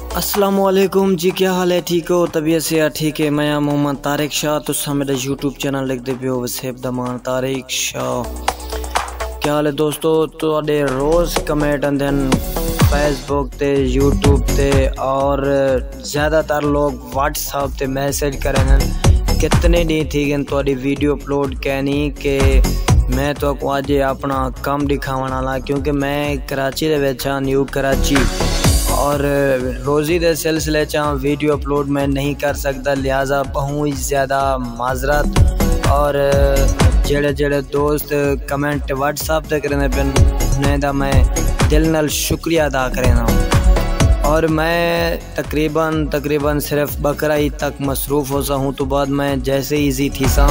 अस्सलामुअलैकुम जी, क्या हाल है? ठीक हो? तबीयत से ठीक है? मैं मोहम्मद तारिक शाह, तुसा मेरा यूट्यूब चैनल लिखते पे हो वसेब दमान तारिक शाह। क्या हाल है दोस्तों? तुहाडे रोज़ कमेंट आंदे फेसबुक ते यूट्यूब ते और ज़्यादातर लोग व्हाट्सएप ते मैसेज करें कितने दी थी तुहाडी वीडियो अपलोड कैनी के मैं तो अज अपना काम दिखावन वाला, क्योंकि मैं कराची दे विच न्यू कराची और रोज़ी के सिलसिले वीडियो अपलोड मैं नहीं कर सकता, लिहाजा बहुत ज़्यादा माजरत। और जेड़े जेड़े दोस्त कमेंट व्हाट्सएप ते करें पेन उन्हें मैं दिल नाल शुक्रिया अदा करेना। और मैं तकरीबन सिर्फ बकरा ईद तक मसरूफ़ हो सा हूँ, तो बाद मैं जैसे ईजी थी सा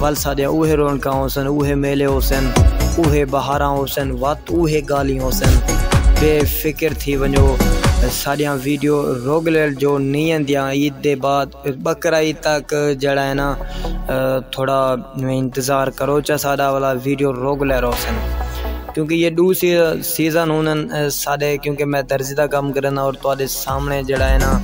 वल साढ़े उहे रौनक होसन, उहे मेले होसन, उहे बहारा होसन, वत उहे गाली होसन। बेफिक्र थी वजो साड़िया वीडियो रेगुलर जो नहीं आंदियां ईद के बाद बकरा ईद तक जड़ा है ना, थोड़ा इंतज़ार करो चा सादा वाला वीडियो रेगुलर होसन, क्योंकि ये दूसरी सीज़न होने सादे, क्योंकि मैं दर्जी का काम करना और तो सामने जड़ा है ना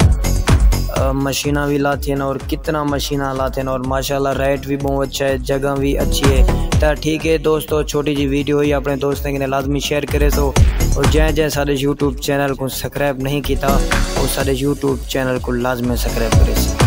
मशीना भी लाते हैं और कितना मशीना लाते हैं, और माशाल्लाह रेट भी बहुत अच्छा है, जगह भी अच्छी है। तो ठीक है दोस्तों, छोटी जी वीडियो ही अपने दोस्तों के लाजमी शेयर करे सो, और जै सारे यूट्यूब चैनल को सब्सक्राइब नहीं किया वो सारे यूट्यूब चैनल को लाजमी सब्सक्राइब करे सो।